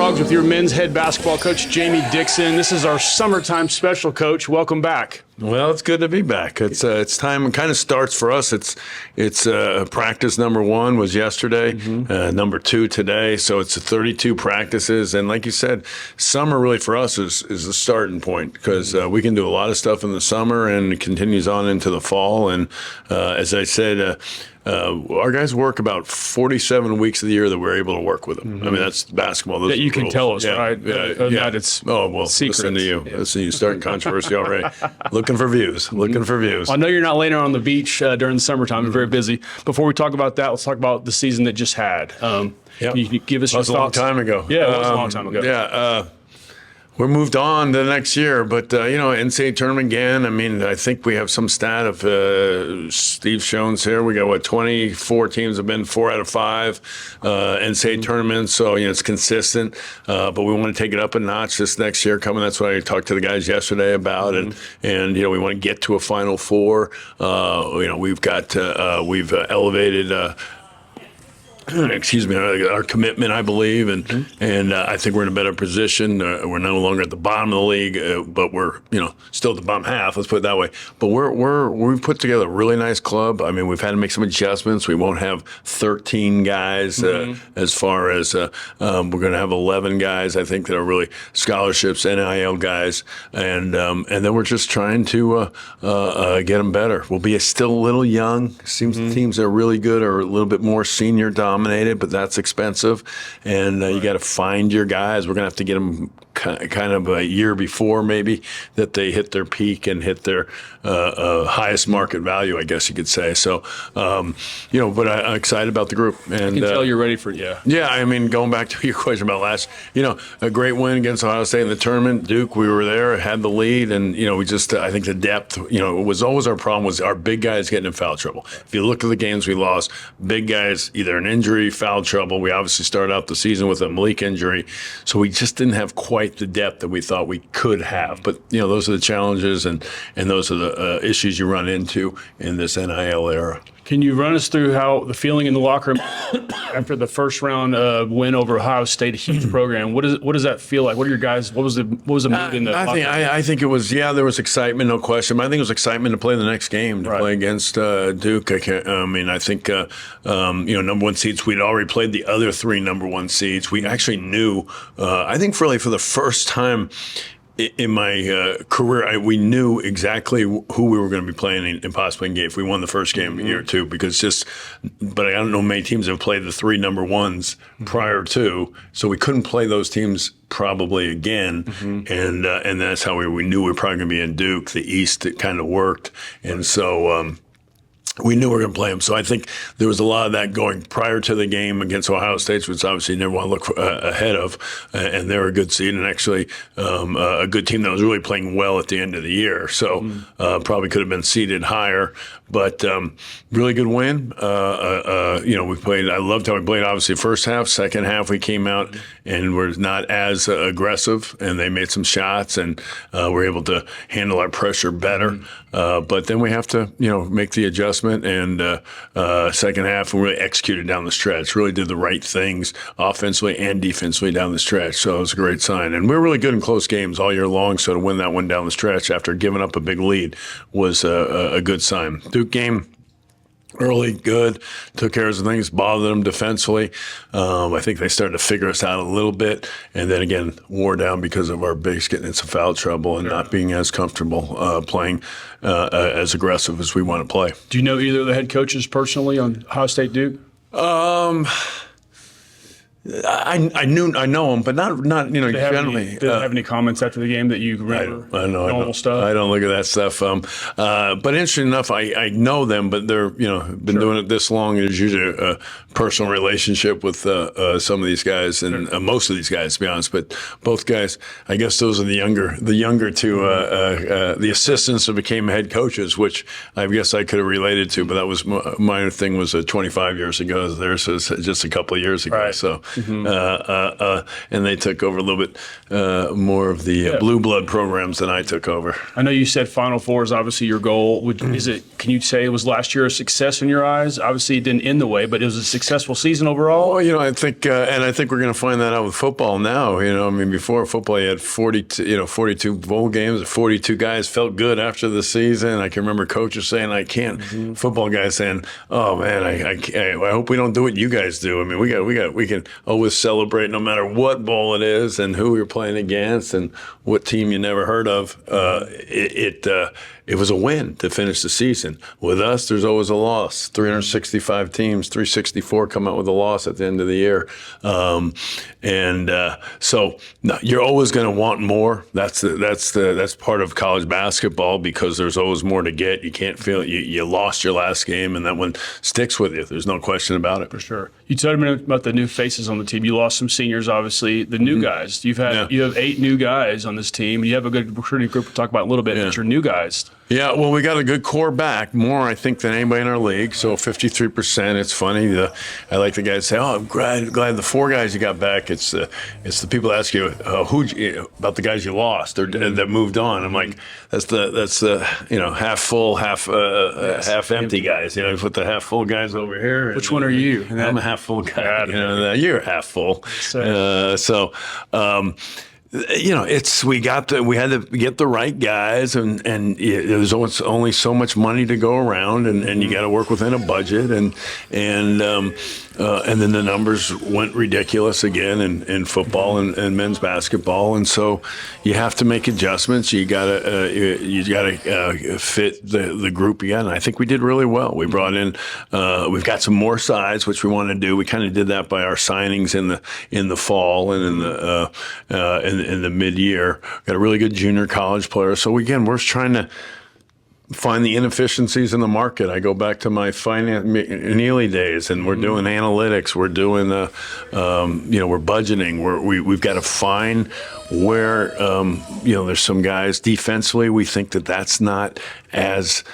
Frogs with your men's head basketball coach, Jamie Dixon. This is our summertime special, Coach. Welcome back. Well, it's good to be back. It's time. It kind of starts for us. It's practice number 1 was yesterday, number 2 today. So it's 32 practices, and like you said, summer really for us is the starting point because we can do a lot of stuff in the summer and it continues on into the fall. And as I said. Our guys work about 47 weeks of the year that we're able to work with them. I mean, that's basketball. Those that you can rules. tell us, yeah, right? That it's secrets. Listen to you. Listen to you starting controversy already. Looking for views. Looking for views. I know you're not laying on the beach during the summertime. You're very busy. Before we talk about that, let's talk about the season that just had. Can you give us your thoughts? That was a long time ago. Yeah, it was a long time ago. Yeah. We're moved on to the next year, but, NCAA Tournament again. I mean, I think we have some stat of Steve Shones here. We got, 24 teams have been 4 out of 5 NCAA tournaments, so, it's consistent. But we want to take it up a notch this next year coming. That's what I talked to the guys yesterday about, and we want to get to a Final Four. We've got, we've elevated our commitment, I believe, and I think we're in a better position. We're no longer at the bottom of the league, but we're still at the bottom half. Let's put it that way. But we've put together a really nice club. I mean, we've had to make some adjustments. We won't have 13 guys as far as we're going to have 11 guys. I think that are really scholarships, NIL guys, and then we're just trying to get them better. We'll be still a little young. Seems the teams that are really good are a little bit more senior dominated, but that's expensive, and you got to find your guys. We're going to have to get them kind of a year before maybe that they hit their peak and hit their highest market value, I guess you could say. So, but I'm excited about the group. And I can tell you're ready for it, yeah. Yeah, I mean, going back to your question about last, a great win against Ohio State in the tournament. Duke, we were there, had the lead, and, we just, I think the depth, it was always our problem was our big guys getting in foul trouble. If you look at the games we lost, big guys, either an injury, foul trouble. We obviously started out the season with a Malik injury, so we just didn't have quite the depth that we thought we could have. But, those are the challenges and those are the issues you run into in this NIL era. Can you run us through how the feeling in the locker room after the first round win over Ohio State, a huge program? What does that feel like? What are your guys? What was the mood in the locker room? I think it was there was excitement, no question. But I think it was excitement to play the next game, to play against Duke. I think number 1 seeds. We'd already played the other 3 number 1 seeds. We actually knew. I think for the first time in my career, we knew exactly who we were going to be playing and possibly in game if we won the first game in year 2. But I don't know many teams have played the 3 number 1s prior to, so we couldn't play those teams probably again. And that's how we knew we were probably going to be in Duke. The East, it kind of worked, and so. We knew we were going to play them. So I think there was a lot of that going prior to the game against Ohio State, which obviously you never want to look ahead of. And they're a good seed and actually a good team that was really playing well at the end of the year. So probably could have been seeded higher. But really good win. We played. I loved how we played, obviously, first half. Second half, we came out and were not as aggressive. And they made some shots and were able to handle our pressure better. But then we have to, make the adjustment. And second half, we really executed down the stretch, really did the right things offensively and defensively down the stretch. So it was a great sign. And we're really good in close games all year long. So to win that one down the stretch after giving up a big lead was a good sign. Duke game. Early, good, took care of some things, bothered them defensively. I think they started to figure us out a little bit. And then again, wore down because of our bigs getting into foul trouble and not being as comfortable playing as aggressive as we want to play. Do you know either of the head coaches personally on Ohio State Duke? I know him, but not generally. Did they have any comments after the game that you remember? I know. Normal stuff. I don't look at that stuff. But interesting enough, I know them, but they're been doing it this long. There's usually a personal relationship with some of these guys and most of these guys, to be honest. But both guys, I guess those are the younger two, the assistants that became head coaches, which I guess I could have related to. But that was my thing was 25 years ago. Theirs was just a couple of years ago. Right. So. and they took over a little bit more of the blue blood programs than I took over. I know you said Final Four is obviously your goal. Can you say it was last year a success in your eyes? Obviously, it didn't end the way, but it was a successful season overall. Well, I think, and I think we're going to find that out with football now. I mean, before football, you had 42 bowl games, 42 guys felt good after the season. I can remember coaches saying, "I can't." Football guys saying, "Oh man, I hope we don't do what you guys do." I mean, we can always celebrate no matter what bowl it is and who you're playing against and what team you never heard of. It was a win to finish the season. With us, there's always a loss. 365 teams, 364 come out with a loss at the end of the year. So no, you're always going to want more. That's part of college basketball because there's always more to get. You can't feel you lost your last game, and that one sticks with you. There's no question about it. For sure. You told me about the new faces on the team. You lost some seniors, obviously. The new guys. You have 8 new guys on this team. You have a good recruiting group to talk about in a little bit. But your new guys. Yeah, well, we got a good core back, more I think than anybody in our league. So 53%. It's funny. I like the guys say, "Oh, I'm glad the 4 guys you got back." It's the people that ask you about the guys you lost or that moved on. I'm like, that's the half full, half empty guys. You put the half full guys over here. Which one are you? I'm a half full guy. You're half full. We had to get the right guys, and there's only so much money to go around, and you got to work within a budget, and then the numbers went ridiculous again in football and men's basketball, and so you have to make adjustments. You gotta fit the group again. I think we did really well. We brought in, we've got some more size, which we want to do. We kind of did that by our signings in the fall and in the mid-year. Got a really good junior college player. So again, we're trying to find the inefficiencies in the market. I go back to my finance Neely days, and we're doing analytics. We're doing we're budgeting. We've got to find where there's some guys defensively. We think that's not as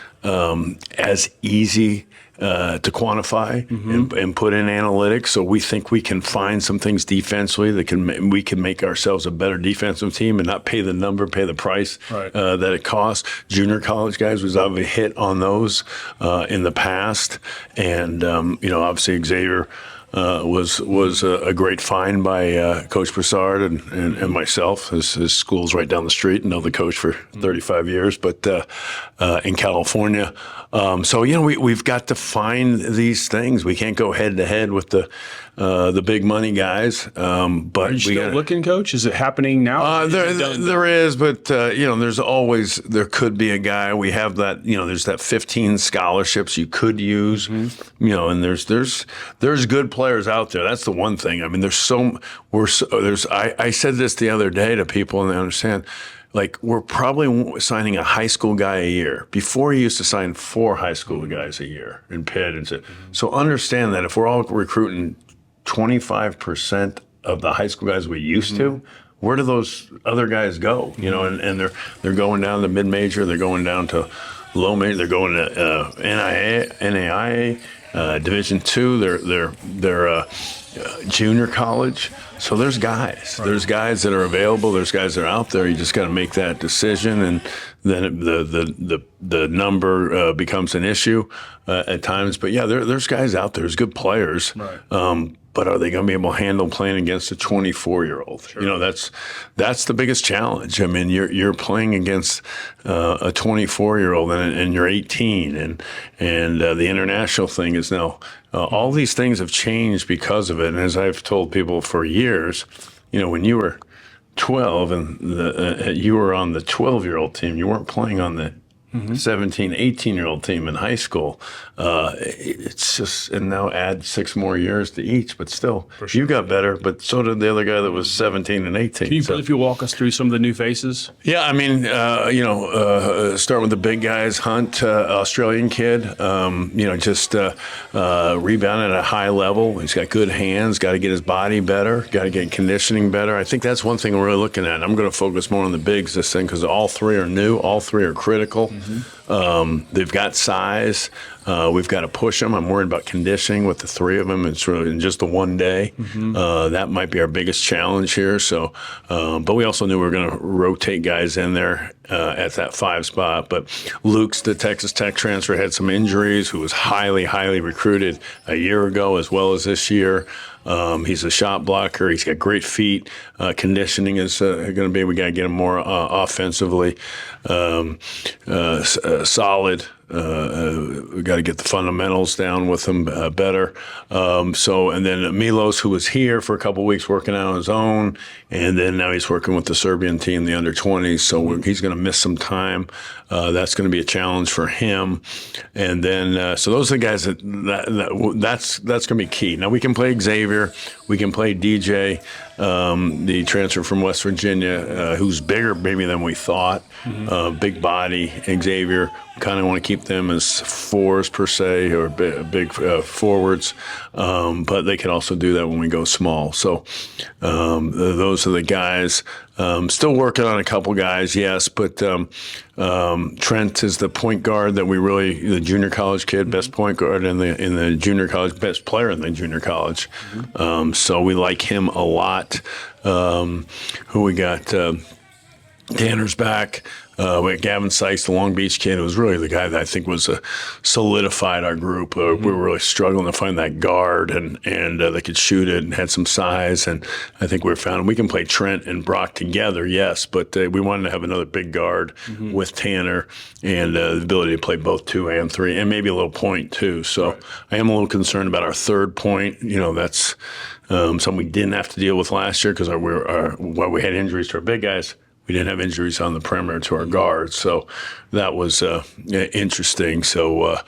easy to quantify and put in analytics. So we think we can find some things defensively that we can make ourselves a better defensive team and not pay the price that it costs. Junior college guys, we've obviously hit on those in the past, and obviously Xavier was a great find by Coach Broussard and myself. His school's right down the street, and know the coach for 35 years, but in California. So we've got to find these things. We can't go head to head with the big money guys. But are you still looking, Coach? Is it happening now? There is, but there could be a guy. We have that. There's that 15 scholarships you could use. And there's good players out there. That's the one thing. I mean, I said this the other day to people, and they understand. Like, we're probably signing a high school guy a year. Before, he used to sign 4 high school guys a year in Pitt. And so understand that if we're all recruiting 25% of the high school guys we used to, where do those other guys go? And they're going down to mid-major. They're going down to low major. They're going to NAIA, Division II. They're junior college. So there's guys. Right. There's guys that are available. There's guys that are out there. You just got to make that decision, and then the number becomes an issue at times. But yeah, there's guys out there. There's good players. Right. But are they going to be able to handle playing against a 24-year-old? Sure. That's the biggest challenge. I mean, you're playing against a 24-year-old and you're 18, and the international thing is now. All these things have changed because of it. And as I've told people for years, when you were 12 and you were on the 12-year-old team, you weren't playing on the 17, 18-year-old team in high school. It's just, and now add 6 more years to each, but still, you got better, but so did the other guy that was 17 and 18. If you walk us through some of the new faces? Yeah, I mean, start with the big guys. Hunt, Australian kid, rebounding at a high level. He's got good hands, got to get his body better, got to get conditioning better. I think that's one thing we're really looking at. I'm going to focus more on the bigs this thing because all 3 are new, all 3 are critical. They've got size. We've got to push them. I'm worried about conditioning with the three of them. It's really in just a one day. That might be our biggest challenge here. So, but we also knew we were going to rotate guys in there at that 5 spot. But Luke's the Texas Tech transfer, had some injuries, who was highly, highly recruited a year ago as well as this year. He's a shot blocker. He's got great feet. Conditioning is going to be, we got to get him more offensively solid. We got to get the fundamentals down with him better. And then Milos, who was here for a couple of weeks working out on his own, and then now he's working with the Serbian team, the under-20s. So he's going to miss some time. That's going to be a challenge for him. And then, so those are the guys that's going to be key. Now we can play Xavier, we can play DJ, the transfer from West Virginia, who's bigger maybe than we thought. Big body, Xavier. Kind of want to keep them as 4s per se, or big forwards, but they can also do that when we go small. So those are the guys. Still working on a couple guys, yes, but Trent is the point guard that the junior college kid, best point guard in the junior college, best player in the junior college. So we like him a lot. Who we got? Tanner's back. We had Gavin Sykes, the Long Beach kid, who was really the guy that I think was solidified our group. We were really struggling to find that guard, and they could shoot it and had some size. And I think we found we can play Trent and Brock together, yes, but we wanted to have another big guard with Tanner and the ability to play both 2 and 3, and maybe a little point too. So I am a little concerned about our third point. That's something we didn't have to deal with last year because while we had injuries to our big guys, we didn't have injuries on the perimeter to our guards, so that was interesting. So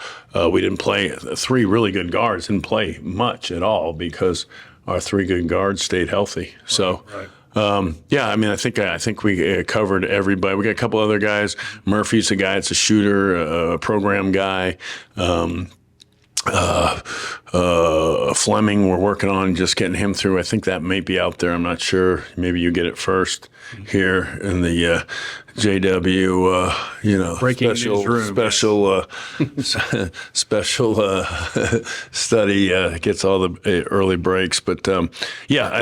we didn't play 3 really good guards, didn't play much at all because our 3 good guards stayed healthy. So. I think we covered everybody. We got a couple other guys. Murphy's a guy, it's a shooter, a program guy. Fleming, we're working on just getting him through. I think that may be out there. I'm not sure. Maybe you get it first here in the JW, Breaking special study gets all the early breaks. But I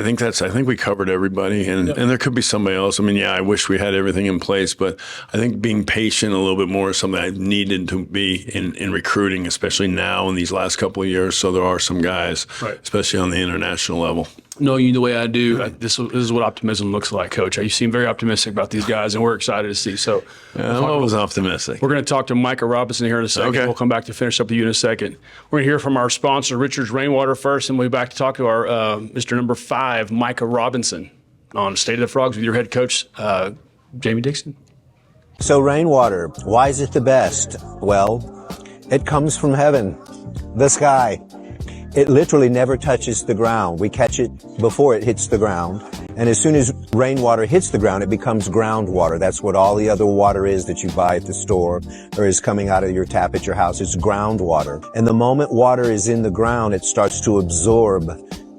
think we covered everybody, and there could be somebody else. I mean, I wish we had everything in place, but I think being patient a little bit more is something I needed to be in recruiting, especially now in these last couple of years. So there are some guys, especially on the international level. Knowing you the way I do, this is what optimism looks like, Coach. You seem very optimistic about these guys, and we're excited to see. So I'm always optimistic. We're going to talk to Micah Robinson here in a second. Okay. We'll come back to finish up with you in a second. We're going to hear from our sponsor, Richard's Rainwater, first, and we'll be back to talk to our Mr. Number 5, Micah Robinson, on State of the Frogs with your head coach, Jamie Dixon. So rainwater, why is it the best? Well, it comes from heaven, the sky. It literally never touches the ground. We catch it before it hits the ground. And as soon as rainwater hits the ground, it becomes groundwater. That's what all the other water is that you buy at the store or is coming out of your tap at your house. It's groundwater. And the moment water is in the ground, it starts to absorb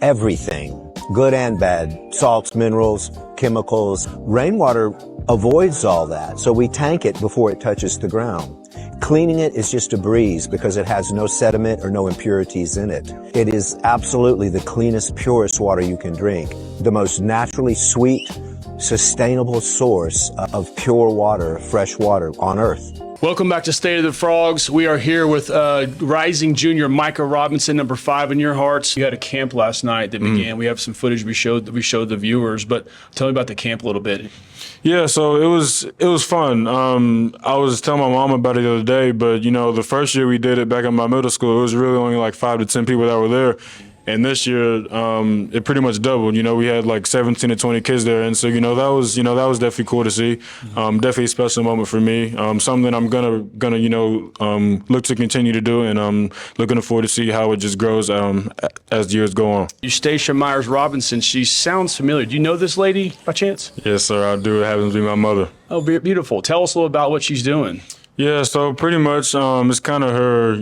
everything, good and bad, salts, minerals, chemicals. Rainwater avoids all that. So we tank it before it touches the ground. Cleaning it is just a breeze because it has no sediment or no impurities in it. It is absolutely the cleanest, purest water you can drink. The most naturally sweet, sustainable source of pure water, fresh water on earth. Welcome back to State of the Frogs. We are here with rising junior Micah Robinson, number 5 in your hearts. You had a camp last night that began. We have some footage we showed the viewers, but tell me about the camp a little bit. Yeah, so it was fun. I was telling my mom about it the other day, but the first year we did it back in my middle school, it was really only like 5 to 10 people that were there. And this year, it pretty much doubled. We had like 17 to 20 kids there, and so that was definitely cool to see. Definitely a special moment for me. Something I'm gonna look to continue to do, and I'm looking forward to see how it just grows as the years go on. Eustacia Myers Robinson. She sounds familiar. Do you know this lady by chance? Yes, sir. I do. It happens to be my mother. Oh, beautiful. Tell us a little about what she's doing. Yeah, so pretty much it's kind of her,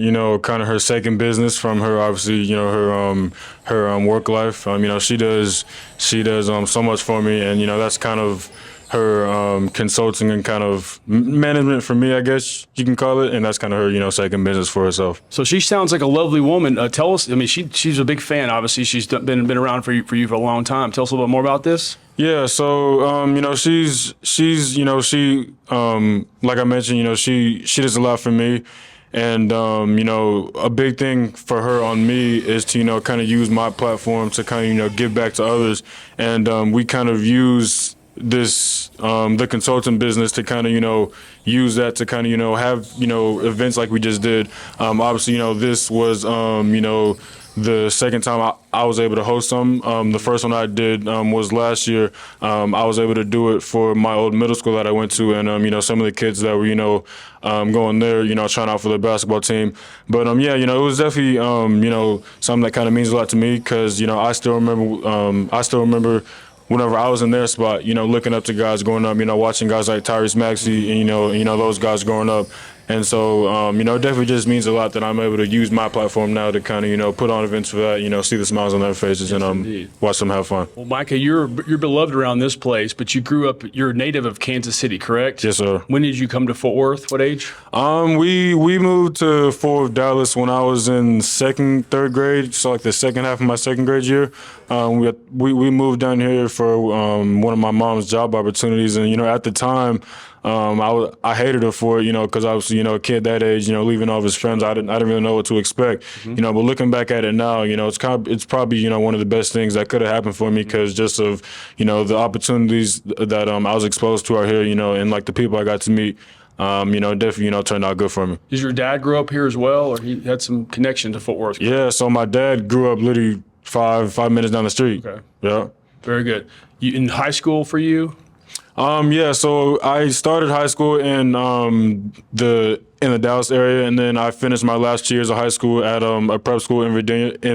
her second business from her, obviously, her work life. She does so much for me, and that's kind of consulting and kind of management for me, I guess you can call it, and that's kind of her, second business for herself. So she sounds like a lovely woman. Tell us. I mean, she's a big fan. Obviously, she's been around for you for a long time. Tell us a little bit more about this. Yeah, so she's like I mentioned, she does a lot for me, and a big thing for her on me is to kind of use my platform to kind of give back to others, and we kind of use this the consulting business to kind of use that to kind of have events like we just did. Obviously, this was the second time I was able to host them. The first one I did was last year. I was able to do it for my old middle school that I went to, and some of the kids that were going there, trying out for the basketball team. But it was definitely something that kind of means a lot to me because I still remember whenever I was in their spot, looking up to guys growing up, watching guys like Tyrese Maxey, and those guys growing up. And so, it definitely just means a lot that I'm able to use my platform now to kind of, put on events for that, see the smiles on their faces and watch them have fun. Well, Micah, you're beloved around this place, but you grew up, you're a native of Kansas City, correct? Yes, sir. When did you come to Fort Worth? What age? We moved to Fort Worth, Dallas when I was in third grade, so like the second half of my second grade year. We moved down here for one of my mom's job opportunities, and at the time, I hated her for it, because I was, a kid that age, leaving all of his friends. I didn't really know what to expect, but looking back at it now, it's probably, one of the best things that could have happened for me because just of, the opportunities that I was exposed to out here, and like the people I got to meet, definitely, turned out good for me. Did your dad grow up here as well, or he had some connection to Fort Worth? Yeah, so my dad grew up literally five minutes down the street. Okay. Yeah. Very good. In high school for you? Yeah, so I started high school in the Dallas area, and then I finished my last 2 years of high school at a prep school in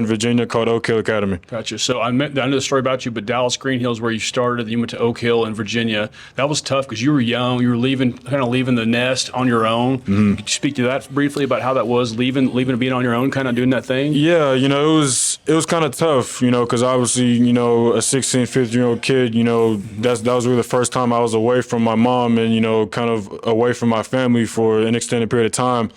Virginia called Oak Hill Academy. Gotcha. So I know the story about you, but Dallas Green Hill is where you started. Then you went to Oak Hill in Virginia. That was tough because you were young. You were leaving the nest on your own. Could you speak to that briefly about how that was leaving and being on your own, kind of doing that thing? Yeah, it was kind of tough, because obviously, a 16, 15-year-old kid, that was really the first time I was away from my mom and kind of away from my family for an extended period of time.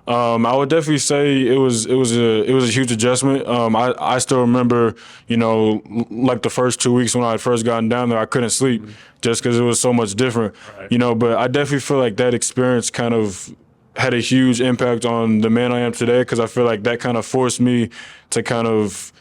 I would definitely say it was a huge adjustment. I still remember, like the first 2 weeks when I had first gotten down there, I couldn't sleep just because it was so much different, right. But I definitely feel like that experience kind of had a huge impact on the man I am today because I feel like that kind of forced me to kind of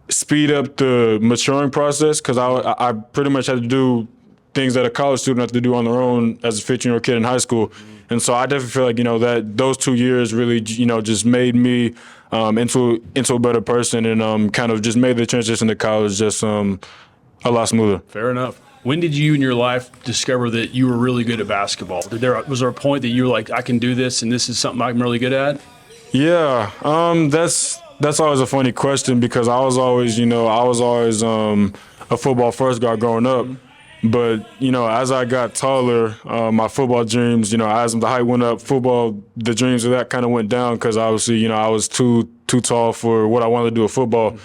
speed up the maturing process because I pretty much had to do things that a college student has to do on their own as a 15-year-old kid in high school. And so I definitely feel like, that those 2 years really, just made me into a better person and kind of just made the transition to college just a lot smoother. Fair enough. When did you in your life discover that you were really good at basketball? Was there a point that you were like, I can do this and this is something I'm really good at? Yeah, that's always a funny question because I was always a football first guy growing up. But, as I got taller, my football dreams, as the height went up, the dreams of that kind of went down because obviously, I was too tall for what I wanted to do with football.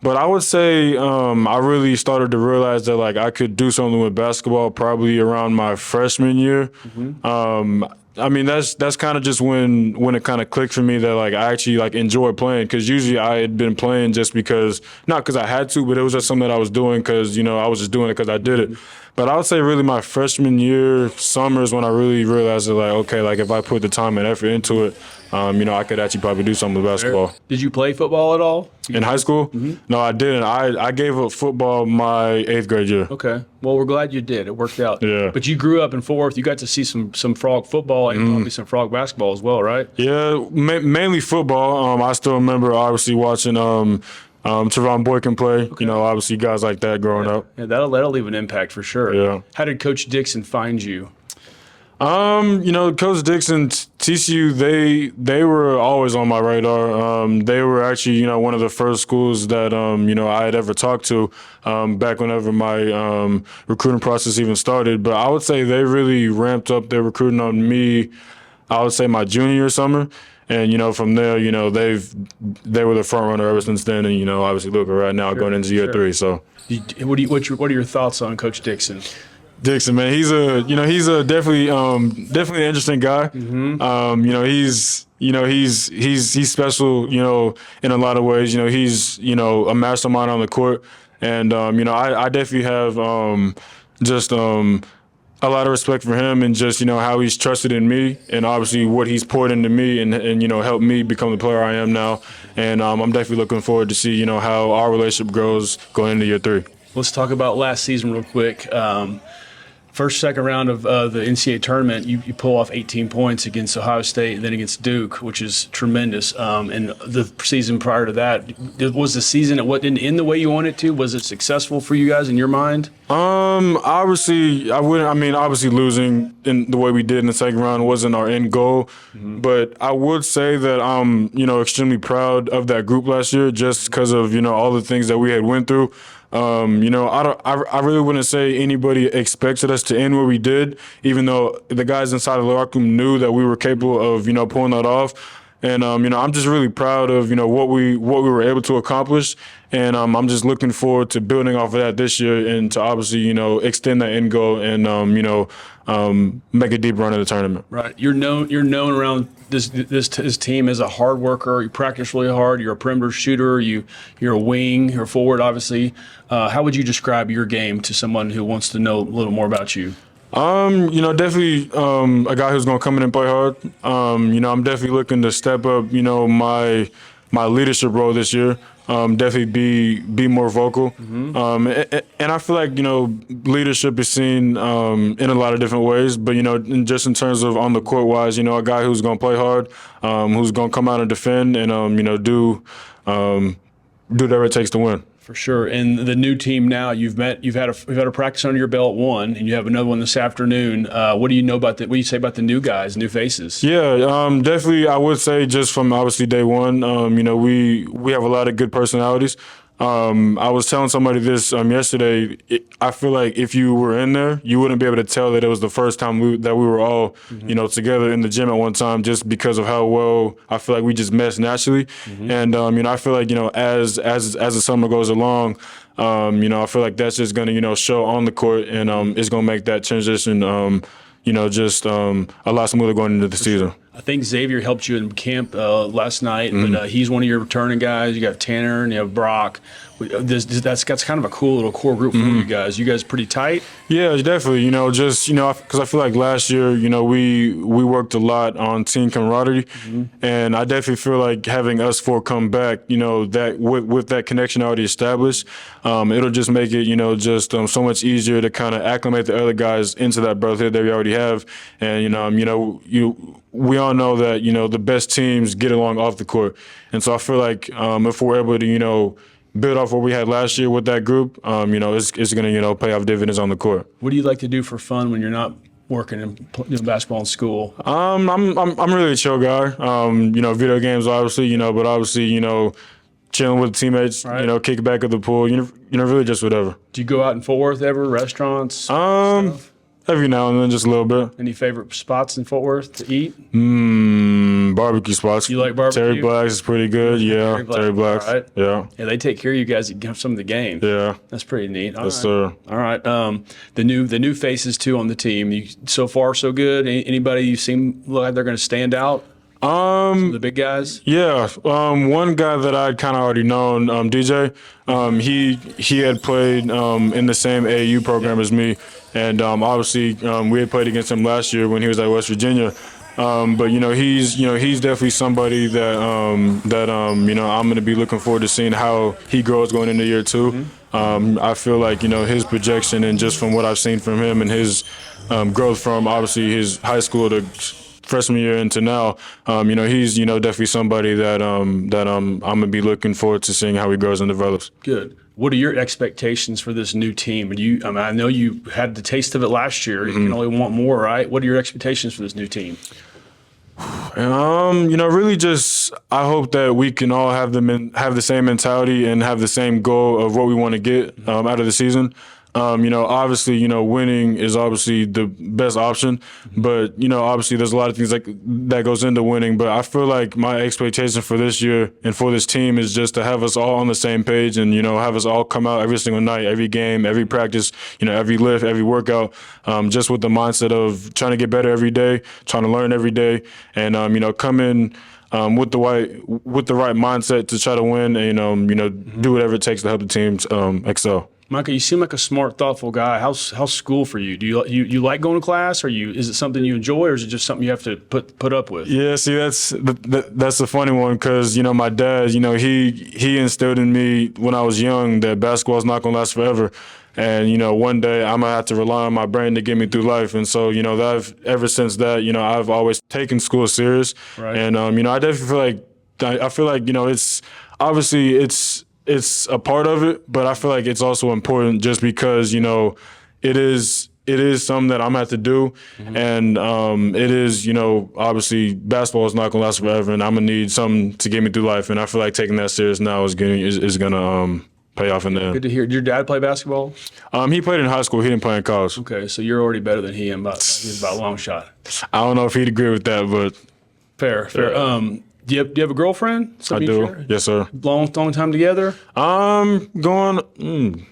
But I would say I really started to realize that, I could do something with basketball probably around my freshman year. I mean, that's kind of just when it kind of clicked for me that, I actually, enjoy playing because usually I had been playing just because, not because I had to, but it was just something that I was doing because, I was just doing it because I did it. But I would say really my freshman year, summer is when I really realized that, if I put the time and effort into it, I could actually probably do something with basketball. Did you play football at all? In high school? No, I didn't. I gave up football my 8th grade year. Okay. Well, we're glad you did. It worked out. Yeah. But you grew up in Fort Worth. You got to see some Frog football and probably some Frog basketball as well, right? Yeah, mainly football. I still remember obviously watching Teron Boykin play. Okay. Obviously guys like that growing up. Yeah, that'll leave an impact for sure. Yeah. How did Coach Dixon find you? Coach Dixon, TCU, they were always on my radar. They were actually, one of the first schools that, I had ever talked to back whenever my recruiting process even started. But I would say they really ramped up their recruiting on me, I would say my junior summer. And, from there, they were the front runner ever since then. And, obviously look right now going into year 3. So What are your thoughts on Coach Dixon? Dixon, man, he's a definitely an interesting guy. He's special, in a lot of ways. He's a mastermind on the court, and I definitely have just a lot of respect for him and just how he's trusted in me and obviously what he's poured into me and helped me become the player I am now. And I'm definitely looking forward to see how our relationship grows going into year 3. Let's talk about last season real quick. First, second round of the NCAA tournament, you pull off 18 points against Ohio State and then against Duke, which is tremendous. And the season prior to that, was the season it didn't end the way you wanted it to? Was it successful for you guys in your mind? Obviously, obviously losing in the way we did in the second round wasn't our end goal. But I would say that I'm, extremely proud of that group last year just because of, all the things that we had went through. I really wouldn't say anybody expected us to end where we did, even though the guys inside the locker room knew that we were capable of, pulling that off. And I'm just really proud of what we were able to accomplish, and I'm just looking forward to building off of that this year and to obviously extend that end goal and make a deep run in the tournament. Right, you're known around this team as a hard worker. You practice really hard. You're a perimeter shooter. You're a wing. You're a forward, obviously. How would you describe your game to someone who wants to know a little more about you? Definitely a guy who's going to come in and play hard. I'm definitely looking to step up, my leadership role this year. Definitely be more vocal. And I feel like, leadership is seen in a lot of different ways. But, just in terms of on the court wise, a guy who's going to play hard, who's going to come out and defend and, do whatever it takes to win. For sure. And the new team now, you've had a practice under your belt, one, and you have another one this afternoon. What do you know about what do you say about the new guys, new faces? Yeah, definitely. I would say just from obviously day one, we have a lot of good personalities. I was telling somebody this yesterday. I feel like if you were in there, you wouldn't be able to tell that it was the first time that we were all, together in the gym at one time, just because of how well I feel like we just meshed naturally. And I feel like as the summer goes along, I feel like that's just going to show on the court, and it's going to make that transition, just a lot smoother going into the season. I think Xavier helped you in camp last night, but he's one of your returning guys. You got Tanner and you have Brock. That's kind of a cool little core group for you guys. You guys pretty tight? Yeah, definitely. Because I feel like last year, we worked a lot on team camaraderie, and I definitely feel like having us 4 come back, that with that connection already established, it'll just make it, just so much easier to kind of acclimate the other guys into that brotherhood that we already have, and we all know that the best teams get along off the court, and so I feel like if we're able to build off what we had last year with that group, it's going to pay off dividends on the court. What do you like to do for fun when you're not working and doing basketball in school? I'm really a chill guy. Video games obviously, but obviously chilling with teammates, right. Kick back at the pool, really just whatever. Do you go out in Fort Worth ever? Restaurants? Stuff? Every now and then, just a little bit. Any favorite spots in Fort Worth to eat? Barbecue spots. You like barbecue? Terry Black's is pretty good. Yeah, Terry Black's. Right. Yeah. Yeah, they take care of you guys at some of the games. Yeah. That's pretty neat. Yes, sir. All right. The new faces too on the team. So far, so good. Anybody you seem like they're going to stand out? Some of the big guys. Yeah. One guy that I'd kind of already known, DJ. He had played in the same AAU program as me, and obviously we had played against him last year when he was at West Virginia. But he's definitely somebody that I'm going to be looking forward to seeing how he grows going into year 2. I feel like his projection, and just from what I've seen from him and his growth from obviously his high school to freshman year into now, he's definitely somebody that I'm gonna be looking forward to seeing how he grows and develops. Good. What are your expectations for this new team? I know you had the taste of it last year. You can only want more, right? What are your expectations for this new team? Really just I hope that we can all have the same mentality and have the same goal of what we want to get out of the season. Obviously, winning is obviously the best option, but, obviously there's a lot of things that goes into winning. But I feel like my expectation for this year and for this team is just to have us all on the same page and, have us all come out every single night, every game, every practice, every lift, every workout, just with the mindset of trying to get better every day, trying to learn every day, and, come in with the right mindset to try to win and, do whatever it takes to help the team excel. Micah, you seem like a smart, thoughtful guy. How's school for you? Do you like going to class? Is it something you enjoy, or is it just something you have to put up with? Yeah, see, that's a funny one because my dad, he instilled in me when I was young that basketball's not gonna last forever, and one day I'm gonna have to rely on my brain to get me through life. And so ever since that, I've always taken school serious, right. And I definitely feel like it's obviously it's a part of it, but I feel like it's also important just because, it is something that I'm gonna have to do. Mm-hmm. And it is, obviously basketball is not gonna last forever and I'm gonna need something to get me through life. And I feel like taking that serious now is gonna pay off in the end. Good to hear. Did your dad play basketball? He played in high school. He didn't play in college. Okay, so you're already better than he am by a long shot. I don't know if he'd agree with that, but fair. Yeah. Do you have a girlfriend? I do. Yes, sir. Long time together? Going June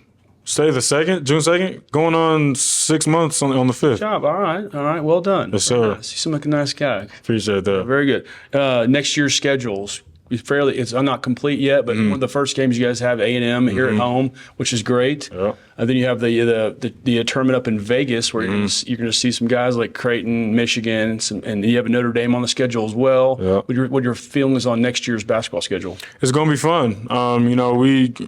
2nd, going on 6 months on the 5th. Good job. All right. Well done. Yes, sir. Nice. You seem like a nice guy. Appreciate that. Very good. Next year's schedules. It's not complete yet, but one of the first games you guys have A&M here at home, which is great. Yeah. And then you have the tournament up in Vegas where you're going to see some guys like Creighton, Michigan, and you have a Notre Dame on the schedule as well. Yeah. What your feelings on next year's basketball schedule? It's going to be fun.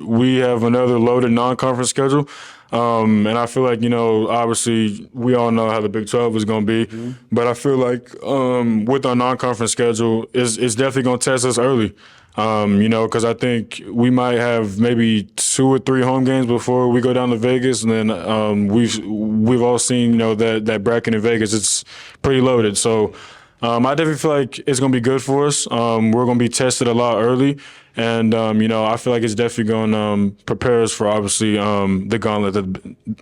We have another loaded non-conference schedule. And I feel like, obviously we all know how the Big 12 is going to be, but I feel like with our non-conference schedule, it's definitely going to test us early, because I think we might have maybe 2 or 3 home games before we go down to Vegas. And then we've all seen, that bracket in Vegas, it's pretty loaded. So I definitely feel like it's going to be good for us. We're going to be tested a lot early. And, I feel like it's definitely going to prepare us for, obviously, the gauntlet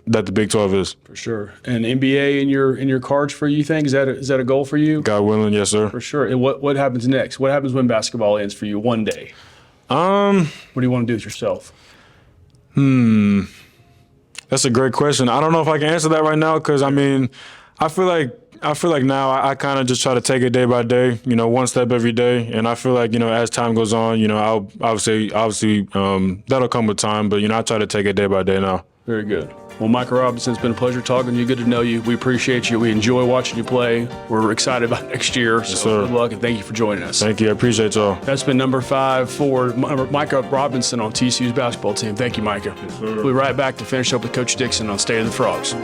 that the Big 12 is. For sure. And NBA in your cards for you think? Is that a goal for you? God willing, yes, sir. For sure. And what happens next? What happens when basketball ends for you one day? What do you want to do with yourself? That's a great question. I don't know if I can answer that right now because, I feel like now I kind of just try to take it day by day, one step every day. And I feel like, as time goes on, I'll obviously that'll come with time. But, I try to take it day by day now. Very good. Well, Micah Robinson, it's been a pleasure talking to you. Good to know you. We appreciate you. We enjoy watching you play. We're excited about next year. Yes, so sir. Good luck, and thank you for joining us. Thank you. I appreciate y'all. That's been number 5 for Micah Robinson on TCU's basketball team. Thank you, Micah. Yes, We'll be right back to finish up with Coach Dixon on State of the Frogs.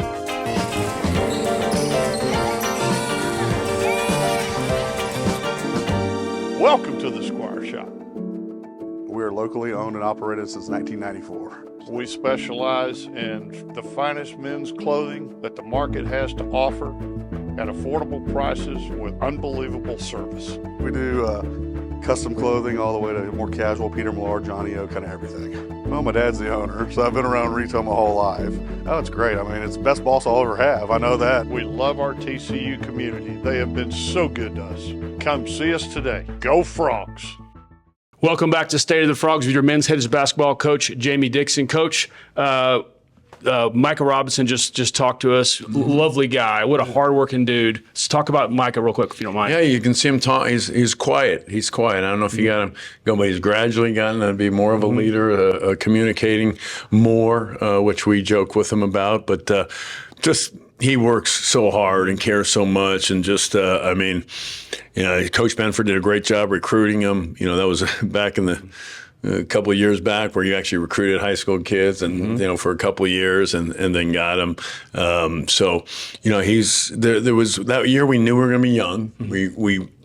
Welcome to the Squire Shop. We are locally owned and operated since 1994. We specialize in the finest men's clothing that the market has to offer at affordable prices with unbelievable service. We do custom clothing all the way to more casual, Peter Millar, Johnny O, kind of everything. Well, my dad's the owner, so I've been around retail my whole life. Oh, it's great. It's the best boss I'll ever have. I know that. We love our TCU community. They have been so good to us. Come see us today. Go Frogs! Welcome back to State of the Frogs with your men's head basketball coach, Jamie Dixon. Coach, Micah Robinson just talked to us. Lovely guy. What a hardworking dude. Let's talk about Micah real quick, if you don't mind. Yeah, you can see him talk. He's quiet. He's quiet. I don't know if you got him going, but he's gradually gotten to be more of a leader, communicating more, which we joke with him about. But just he works so hard and cares so much, and just Coach Benford did a great job recruiting him. That was back in a couple of years back where you actually recruited high school kids and for a couple of years and then got them. He's there was that year we knew we were going to be young.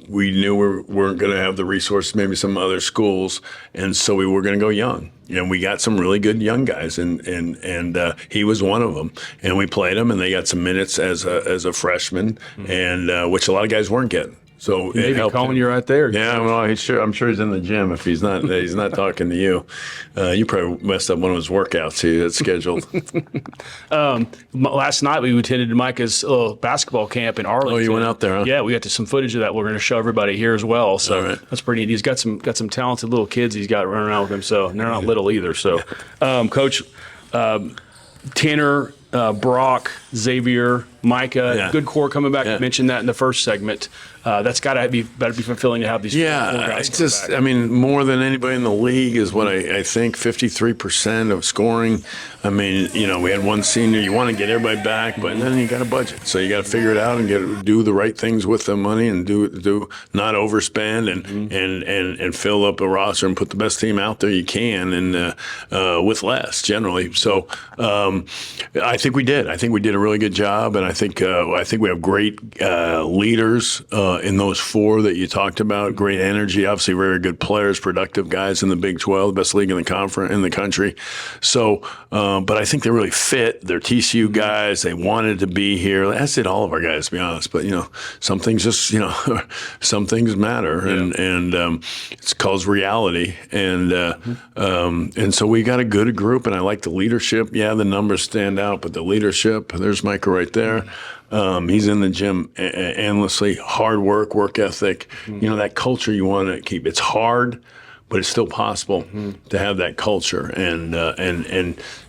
We knew we weren't going to have the resources, maybe some other schools, and so we were going to go young. And we got some really good young guys, and he was one of them. And we played him, and they got some minutes as a freshman, and which a lot of guys weren't getting. So Maybe it helped calling him. you right there. Yeah, well, I'm sure he's in the gym. If he's not talking to you. You probably messed up one of his workouts he had scheduled. Last night we attended Micah's little basketball camp in Arlington. Oh, you went out there, huh? Yeah, we got to some footage of that. We're going to show everybody here as well. So All right. that's pretty neat. He's got some talented little kids he's got running around with him. So and they're not little either. So, Coach, Tanner, Brock, Xavier, Micah, Yeah. good core coming back. Yeah. You mentioned that in the first segment. That's got to be fulfilling to have these. four Yeah, guys it's coming just, back. I mean, more than anybody in the league is what I think, 53% of scoring. I mean, we had one senior. You want to get everybody back, but then you got a budget. So you got to figure it out and do the right things with the money and do not overspend and fill up a roster and put the best team out there you can and with less generally. So I think we did. I think we did a really good job, and I think we have great leaders in those four that you talked about. Great energy, obviously very good players, productive guys in the Big 12, best league in the country. So, but I think they really fit. They're TCU guys. They wanted to be here. As did all of our guys, to be honest. But some things just some things matter, and it's called reality. And so we got a good group, and I like the leadership. Yeah, the numbers stand out, but the leadership. There's Micah right there. He's in the gym endlessly. Hard work ethic. That culture you want to keep. It's hard, but it's still possible to have that culture. And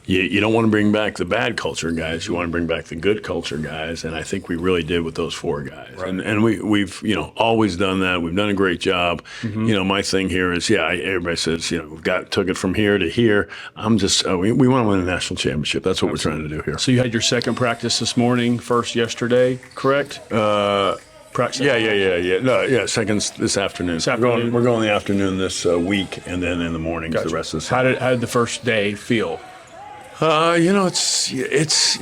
you don't want to bring back the bad culture guys. You want to bring back the good culture guys. And I think we really did with those four guys. Right. And we've always done that. We've done a great job. My thing here is, everybody says, we've took it from here to here. I'm just, we want to win a national championship. That's what we're trying to do here. So you had your second practice this morning, first yesterday, correct? Practice. Yeah. Seconds this afternoon. We're going in the afternoon this week, and then in the mornings the rest of the How did the first day feel? It's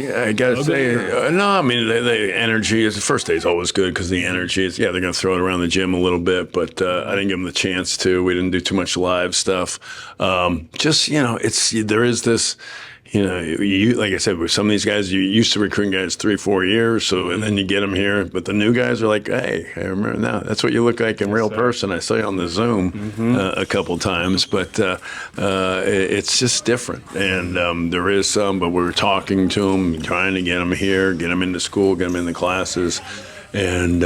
I gotta say, no. I mean, the energy is the first day is always good because the energy is. Yeah, they're gonna throw it around the gym a little bit, but I didn't give them the chance to. We didn't do too much live stuff. There is this. Like I said, with some of these guys, you used to recruiting guys 3-4 years, and then you get them here. But the new guys are like, hey, I remember now. That's what you look like in real person. I saw you on the Zoom a couple times, but it's just different. And there is some, but we're talking to them, trying to get them here, get them into school, get them into classes. And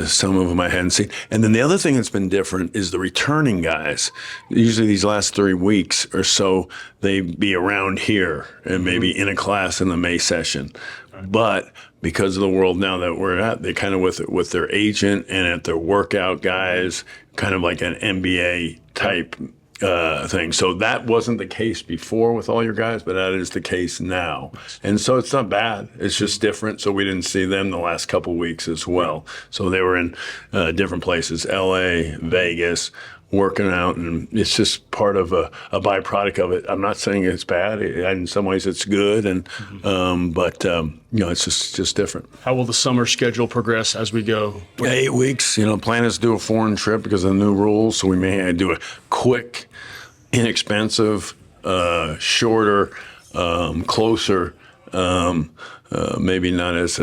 some of them I hadn't seen. And then the other thing that's been different is the returning guys. Usually these last 3 weeks or so, they be around here and maybe in a class in the May session. But because of the world now that we're at, they kind of with their agent and at their workout guys, kind of like an NBA type thing. So that wasn't the case before with all your guys, but that is the case now. And so it's not bad. It's just different. So we didn't see them the last couple weeks as well. So they were in different places, LA, Vegas, working out, and it's just part of a byproduct of it. I'm not saying it's bad. In some ways it's good, and but it's just different. How will the summer schedule progress as we go? 8 weeks. Plan is to do a foreign trip because of the new rules. So we may do a quick, inexpensive, shorter, closer, maybe not as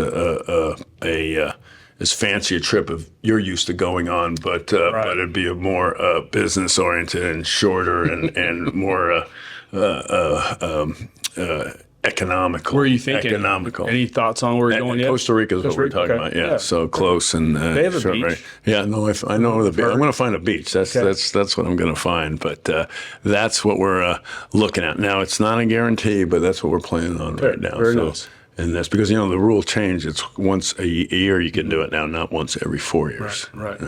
as fancy a trip as you're used to going on, but it'd be a more business oriented and shorter and more economical. Where are you thinking? Economical. Any thoughts on where you're going yet? Costa Rica is what we're talking about. Yeah, so close and they have a short, beach. right? Yeah, no, I know the beach. I'm going to find a beach. That's what I'm going to find. But that's what we're looking at now. It's not a guarantee, but that's what we're planning on right now. Very nice. And that's because the rule changed. It's once a year you can do it now, not once every 4 years. Right.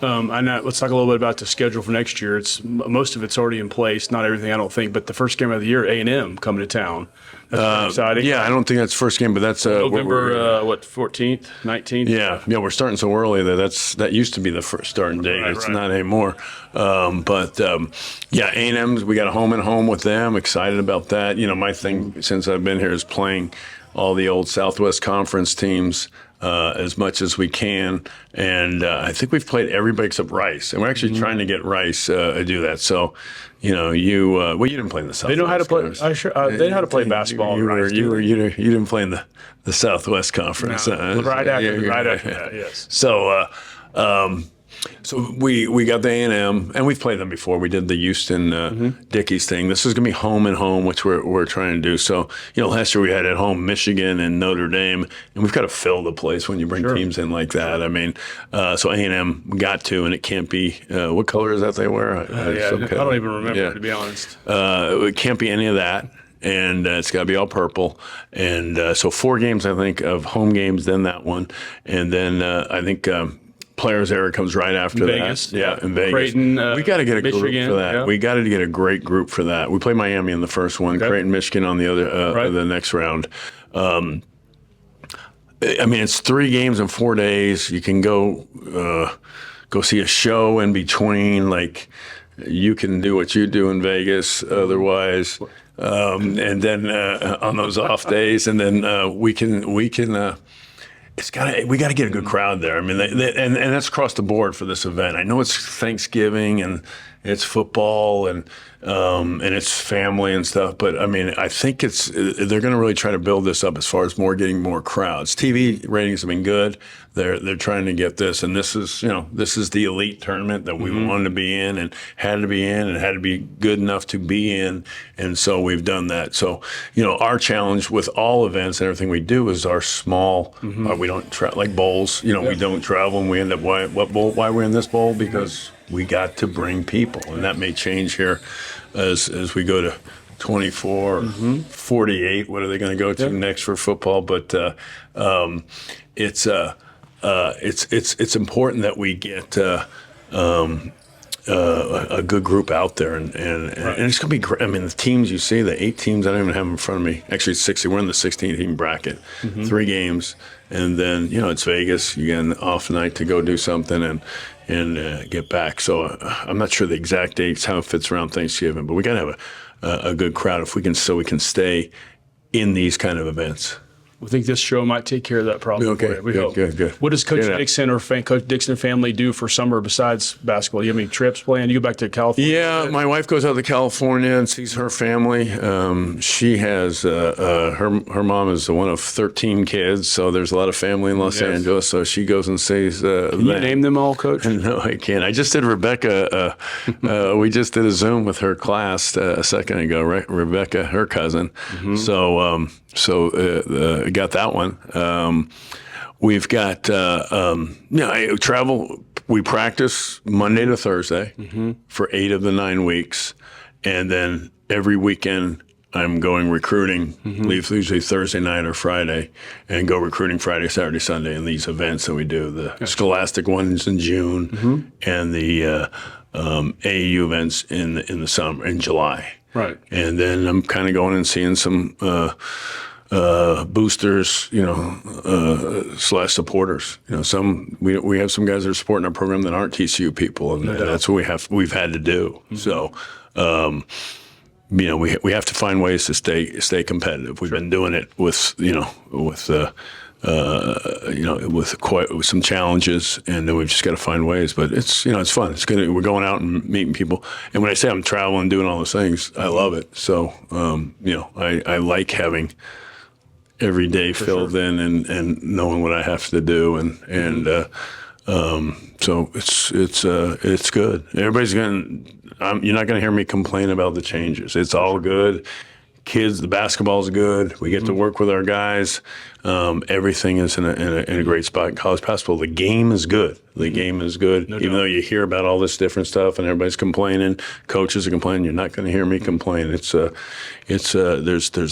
I know. Let's talk a little bit about the schedule for next year. Most of it's already in place. Not everything, I don't think, but the first game of the year, A&M coming to town. That's exciting. Yeah, I don't think that's first game, but that's November 14th, 19th. Yeah, we're starting so early that used to be the first starting date. It's not anymore. But A&M, we got a home and home with them. Excited about that. My thing since I've been here is playing all the old Southwest Conference teams as much as we can. And I think we've played everybody except Rice, and we're actually trying to get Rice to do that. So, you know, you didn't play in the Southwest. They know how to play. They know how to play basketball. You didn't play in the Southwest Conference. No, right after that, yes. So we got the A&M, and we've played them before. We did the Houston Dickies thing. This is going to be home and home, which we're trying to do. So, you know, last year we had at home Michigan and Notre Dame, and we've got to fill the place when you bring teams in like that. I mean, so A&M got to, and it can't be what color is that they wear? I don't even remember, to be honest. It can't be any of that. And it's got to be all purple. And so 4 games, I think, of home games, then that one. And then I think Players Era comes right after Vegas. that. Yeah, in Vegas. Creighton, we got to get a Michigan, group for that. yeah. We got to get a great group for that. We play Miami in the first one, Creighton, Michigan on the other, the next round. I mean, it's 3 games in 4 days. You can go see a show in between. Like, you can do what you do in Vegas otherwise. And then on those off days, and then we can we got to get a good crowd there. I mean, and that's across the board for this event. I know it's Thanksgiving and it's football and it's family and stuff, but I mean, I think they're going to really try to build this up as far as getting more crowds. TV ratings have been good. They're trying to get this, and this is the elite tournament that we wanted to be in and had to be in and had to be good enough to be in, and so we've done that. So, you know, our challenge with all events and everything we do is our small. We don't like bowls. You know, we don't travel, and we end up why we're in this bowl because we got to bring people, and that may change here as we go to 24, 48. What are they going to go to next for football? But it's important that we get a good group out there, and it's going to be great. I mean, the teams you see, the 8 teams, I don't even have them in front of me. Actually, it's 60. We're in the 16-team bracket, 3 games, and then, you know, it's Vegas. You get an off night to go do something and get back. So I'm not sure the exact dates, how it fits around Thanksgiving, but we got to have a good crowd if we can stay in these kind of events. We think this show might take care of that problem. Okay, We hope. good. What does Coach Dixon or Coach Dixon family do for summer besides basketball? You have any trips planned? You go back to California? Yeah, my wife goes out to California and sees her family. She has her mom is one of 13 kids, so there's a lot of family in Los Angeles. So she goes and sees. Can you name them all, Coach? No, I can't. I just did Rebecca. We just did a Zoom with her class a second ago. Rebecca, her cousin. So got that one. We've got, I travel. We practice Monday to Thursday for 8 of the 9 weeks. And then every weekend I'm going recruiting, leave usually Thursday night or Friday, and go recruiting Friday, Saturday, Sunday in these events that we do. The Scholastic ones in June and the AAU events in the summer, in July. Right. And then I'm kind of going and seeing some boosters, / supporters. You know, we have some guys that are supporting our program that aren't TCU people, and that's what we've had to do. So, we have to find ways to stay competitive. We've been doing it with some challenges, and then we've just got to find ways. But it's fun. It's good. We're going out and meeting people. And when I say I'm traveling, doing all those things, I love it. So, I like having every day filled in and knowing what I have to do, so it's good. Everybody's you're not going to hear me complain about the changes. It's all good. Kids, the basketball's good. We get to work with our guys. Everything is in a great spot in college basketball. The game is good. The game is good. Even though you hear about all this different stuff and everybody's complaining, coaches are complaining, you're not going to hear me complain. There's a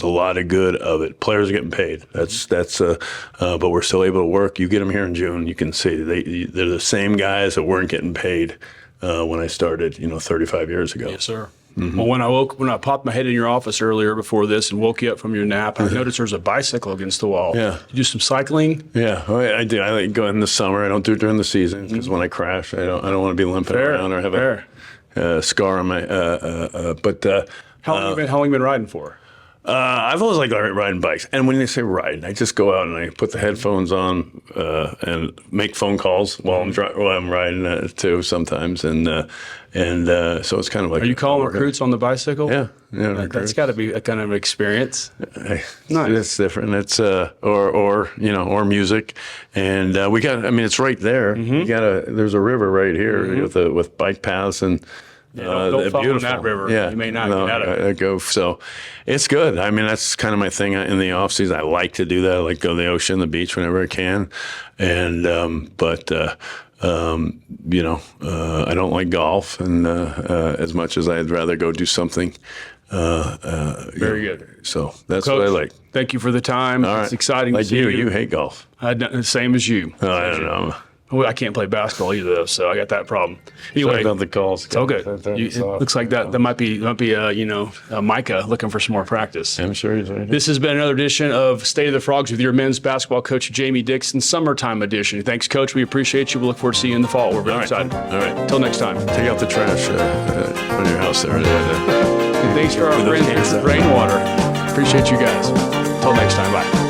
lot of good of it. Players are getting paid. But we're still able to work. You get them here in June, you can see they're the same guys that weren't getting paid when I started, 35 years ago. Yes, sir. Well, when I popped my head in your office earlier before this and woke you up from your nap, I noticed there was a bicycle against the wall. Yeah. You do some cycling? Yeah, I do. I like go in the summer. I don't do it during the season because when I crash, I don't want to be limping around or have a scar on my. How long have you been riding for? I've always liked riding bikes. And when they say ride, I just go out and I put the headphones on and make phone calls while I'm riding too sometimes. And so it's kind of like. Are you calling recruits on the bicycle? Yeah. That's got to be a kind of experience. Nice. It's different. It's or music, and it's right there. There's a river right here with bike paths and. Don't fall in that river. Yeah, you may not get out of it. So it's good. I mean, that's kind of my thing in the off season. I like to do that. I like to go to the ocean, the beach whenever I can. And I don't like golf, and as much as I'd rather go do something. Very good. So that's Coach, what I like. Thank you for the time. All right. It's exciting Like to see you. You hate golf. Same as you. I don't know. Well, I can't play basketball either, though, so I got that problem. Anyway, Sorry about the calls. it's all good. It looks like that might be Micah looking for some more practice. I'm sure he's right. This has been another edition of State of the Frogs with your men's basketball coach, Jamie Dixon, Summertime Edition. Thanks, Coach. We appreciate you. We look forward to seeing you in the fall. We're very excited. All right. Until next time. Take out the trash on your house there. And thanks to our friends at Rainwater. Appreciate you guys. Until next time. Bye.